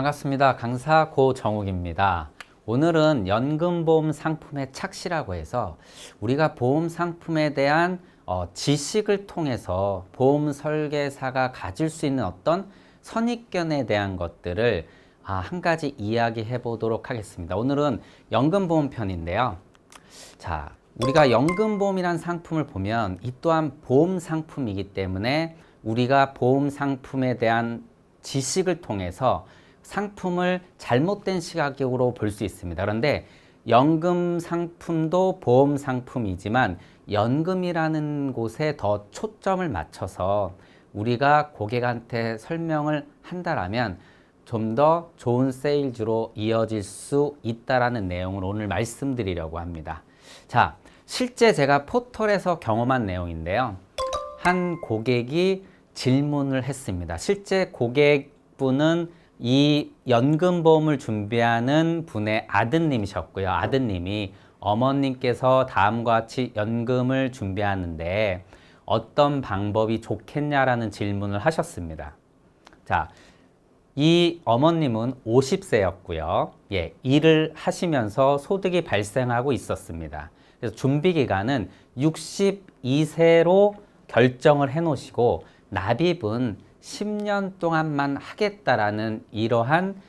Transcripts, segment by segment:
반갑습니다. 강사 고정욱입니다. 오늘은 연금보험 상품의 착시라고 해서 우리가 보험 상품에 대한 지식을 통해서 보험 설계사가 가질 수 있는 어떤 선입견에 대한 것들을 한 가지 이야기해 보도록 하겠습니다. 오늘은 연금보험 편인데요. 자, 우리가 연금보험이란 상품을 보면 이 또한 보험 상품이기 때문에 우리가 보험 상품에 대한 지식을 통해서 상품을 잘못된 시각으로 볼 수 있습니다. 그런데 연금 상품도 보험 상품이지만 연금이라는 곳에 더 초점을 맞춰서 우리가 고객한테 설명을 한다라면 좀 더 좋은 세일즈로 이어질 수 있다라는 내용을 오늘 말씀드리려고 합니다. 자, 실제 제가 포털에서 경험한 내용인데요. 한 고객이 질문을 했습니다. 실제 고객분은 이 연금보험을 준비하는 분의 아드님이셨고요. 아드님이 어머님께서 다음과 같이 연금을 준비하는데 어떤 방법이 좋겠냐라는 질문을 하셨습니다. 자, 이 어머님은 50세였고요. 일을 하시면서 소득이 발생하고 있었습니다. 그래서 준비 기간은 62세로 결정을 해 놓으시고 납입은 10년 동안만 하겠다라는 이러한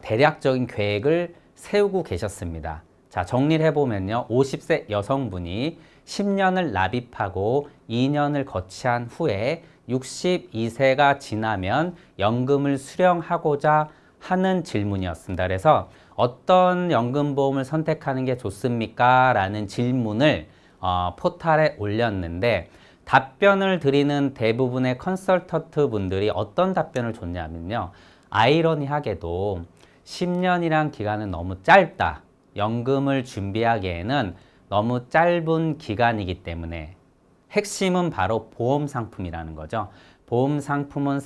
대략적인 계획을 세우고 계셨습니다. 자, 정리를 해보면요. 50세 여성분이 10년을 납입하고 2년을 거치한 후에 62세가 지나면 연금을 수령하고자 하는 질문이었습니다. 그래서 어떤 연금보험을 선택하는 게 좋습니까? 라는 질문을 포털에 올렸는데 답변을 드리는 대부분의 컨설턴트 분들이 어떤 답변을 줬냐면요. 아이러니하게도 10년이란 기간은 너무 짧다. 연금을 준비하기에는 너무 짧은 기간이기 때문에 핵심은 바로 보험 상품이라는 거죠. 보험 상품은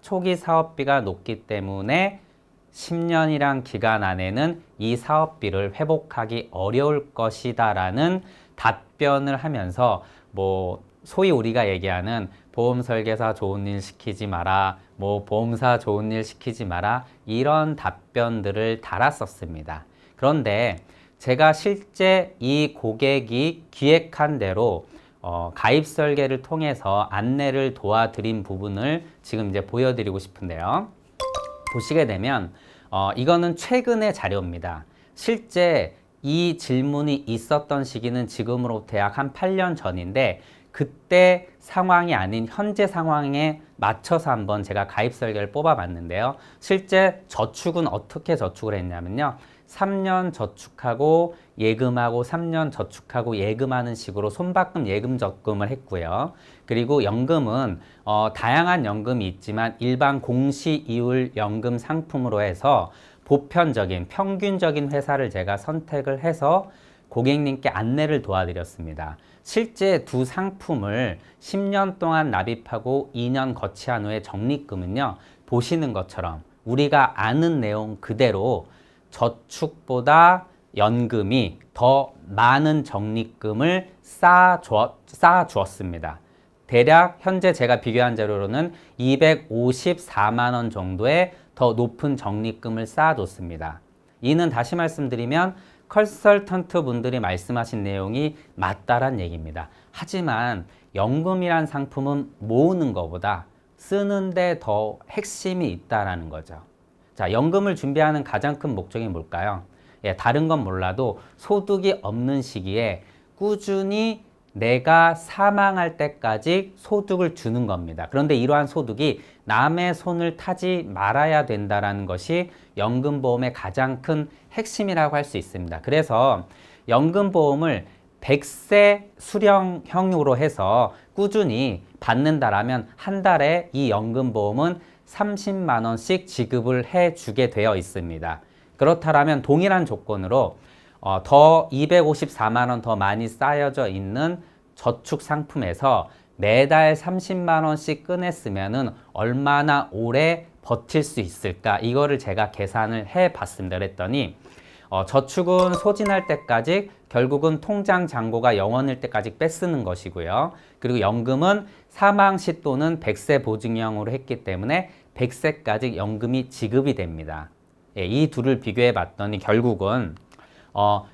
초기 사업비가 높기 때문에 10년이란 기간 안에는 이 사업비를 회복하기 어려울 것이다라는 답변을 하면서 소위 우리가 얘기하는 보험 설계사 좋은 일 시키지 마라, 보험사 좋은 일 시키지 마라, 이런 답변들을 달았었습니다. 그런데 제가 실제 이 고객이 기획한 대로 가입 설계를 통해서 안내를 도와드린 부분을 지금 이제 보여드리고 싶은데요. 보시게 되면 이거는 최근의 자료입니다. 실제 이 질문이 있었던 시기는 지금으로부터 약 한 8년 전인데 그때 상황이 아닌 현재 상황에 맞춰서 한번 제가 가입 설계를 뽑아봤는데요. 실제 저축은 어떻게 저축을 했냐면요. 3년 저축하고 예금하고 3년 저축하고 예금하는 식으로 손바꿈 예금 적금을 했고요. 그리고 연금은 다양한 연금이 있지만 일반 공시이율 연금 상품으로 해서 보편적인 평균적인 회사를 제가 선택을 해서 고객님께 안내를 도와드렸습니다. 실제 두 상품을 10년 동안 납입하고 2년 거치한 후에 적립금은요. 보시는 것처럼 우리가 아는 내용 그대로 저축보다 연금이 더 많은 적립금을 쌓아주었습니다. 대략 현재 제가 비교한 자료로는 254만 원 정도의 더 높은 적립금을 쌓아줬습니다. 이는 다시 말씀드리면 컨설턴트 분들이 말씀하신 내용이 맞다란 얘기입니다. 하지만 연금이란 상품은 모으는 것보다 쓰는데 더 핵심이 있다라는 거죠. 자, 연금을 준비하는 가장 큰 목적이 뭘까요? 다른 건 몰라도 소득이 없는 시기에 꾸준히 내가 사망할 때까지 소득을 주는 겁니다. 그런데 이러한 소득이 남의 손을 타지 말아야 된다는 것이 연금보험의 가장 큰 핵심이라고 할 수 있습니다. 그래서 연금보험을 100세 수령형으로 해서 꾸준히 받는다라면 한 달에 이 연금보험은 30만 원씩 지급을 해주게 되어 있습니다. 그렇다면 동일한 조건으로 더 254만 원 더 많이 쌓여져 있는 저축 상품에서 매달 30만 원씩 꺼냈으면 얼마나 오래 버틸 수 있을까? 이거를 제가 계산을 해봤습니다. 그랬더니 저축은 소진할 때까지 결국은 통장 잔고가 0원일 때까지 빼쓰는 것이고요. 그리고 연금은 사망 시 또는 100세 보증형으로 했기 때문에 100세까지 연금이 지급이 됩니다. 예, 이 둘을 비교해 봤더니 결국은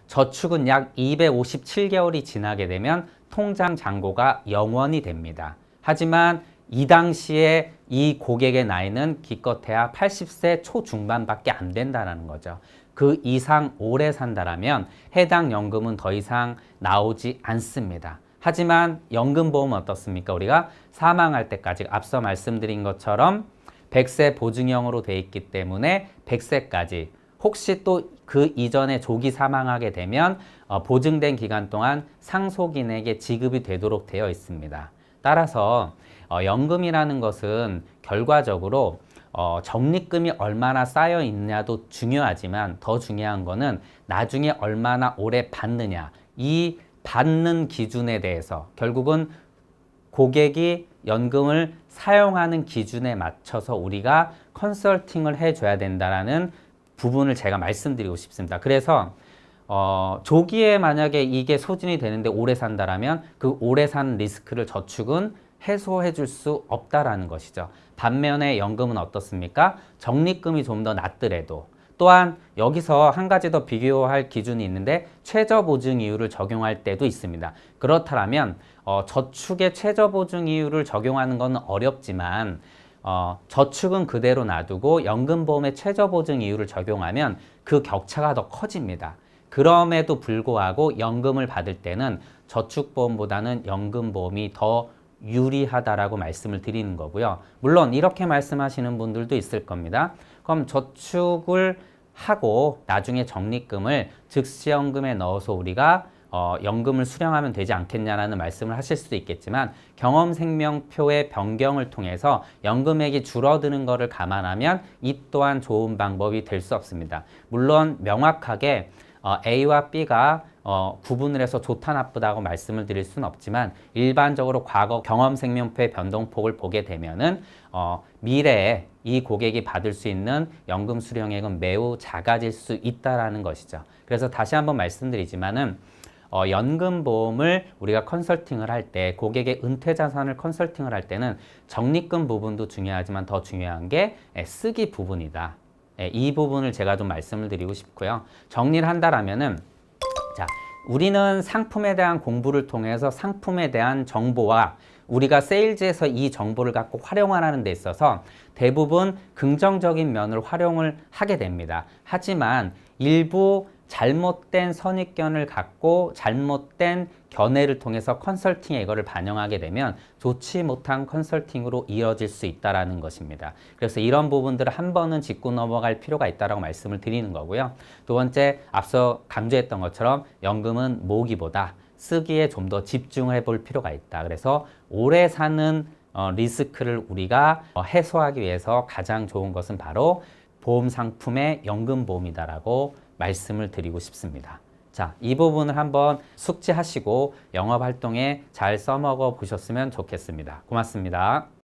저축은 약 257개월이 지나게 되면 통장 잔고가 0원이 됩니다. 하지만 이 당시에 이 고객의 나이는 기껏해야 80세 초중반밖에 안 된다는 거죠. 그 이상 오래 산다라면 해당 연금은 더 이상 나오지 않습니다. 하지만 연금보험은 어떻습니까? 우리가 사망할 때까지 앞서 말씀드린 것처럼 100세 보증형으로 돼 있기 때문에 100세까지 혹시 또 그 이전에 조기 사망하게 되면 보증된 기간 동안 상속인에게 지급이 되도록 되어 있습니다. 따라서 연금이라는 것은 결과적으로 적립금이 얼마나 쌓여 있냐도 중요하지만 더 중요한 거는 나중에 얼마나 오래 받느냐, 이 받는 기준에 대해서 결국은 고객이 연금을 사용하는 기준에 맞춰서 우리가 컨설팅을 해줘야 된다는 부분을 제가 말씀드리고 싶습니다. 그래서 조기에 만약에 이게 소진이 되는데 오래 산다라면 그 오래 산 리스크를 저축은 해소해 줄 수 없다라는 것이죠. 반면에 연금은 어떻습니까? 적립금이 좀 더 낮더라도 또한 여기서 한 가지 더 비교할 기준이 있는데 최저보증 이율을 적용할 때도 있습니다. 그렇다면 저축의 최저보증 이율을 적용하는 건 어렵지만 저축은 그대로 놔두고 연금보험의 최저보증 이율을 적용하면 그 격차가 더 커집니다. 그럼에도 불구하고 연금을 받을 때는 저축보험보다는 연금보험이 더 유리하다라고 말씀을 드리는 거고요. 물론 이렇게 말씀하시는 분들도 있을 겁니다. 그럼 저축을 하고 나중에 적립금을 즉시연금에 넣어서 우리가 연금을 수령하면 되지 않겠냐라는 말씀을 하실 수도 있겠지만 경험생명표의 변경을 통해서 연금액이 줄어드는 것을 감안하면 이 또한 좋은 방법이 될 수 없습니다. 물론 명확하게 A와 B가 구분을 해서 좋다 나쁘다고 말씀을 드릴 수는 없지만 일반적으로 과거 경험생명표의 변동폭을 보게 되면은 미래에 이 고객이 받을 수 있는 연금 수령액은 매우 작아질 수 있다라는 것이죠. 그래서 다시 한번 말씀드리지만은 연금보험을 우리가 컨설팅을 할 때 고객의 은퇴자산을 컨설팅을 할 때는 적립금 부분도 중요하지만 더 중요한 게 쓰기 부분이다. 이 부분을 제가 좀 말씀을 드리고 싶고요. 정리를 한다라면은 자, 우리는 상품에 대한 공부를 통해서 상품에 대한 정보와 우리가 세일즈에서 이 정보를 갖고 활용을 하는 데 있어서 대부분 긍정적인 면을 활용을 하게 됩니다. 하지만 일부 잘못된 선입견을 갖고 잘못된 견해를 통해서 컨설팅에 이거를 반영하게 되면 좋지 못한 컨설팅으로 이어질 수 있다는 것입니다. 그래서 이런 부분들을 한 번은 짚고 넘어갈 필요가 있다고 말씀을 드리는 거고요. 두 번째, 앞서 강조했던 것처럼 연금은 모으기보다 쓰기에 좀 더 집중을 해볼 필요가 있다. 그래서 오래 사는 리스크를 우리가 해소하기 위해서 가장 좋은 것은 바로 보험 상품의 연금보험이다라고 말씀을 드리고 싶습니다. 자, 이 부분을 한번 숙지하시고 영업 활동에 잘 써먹어 보셨으면 좋겠습니다. 고맙습니다.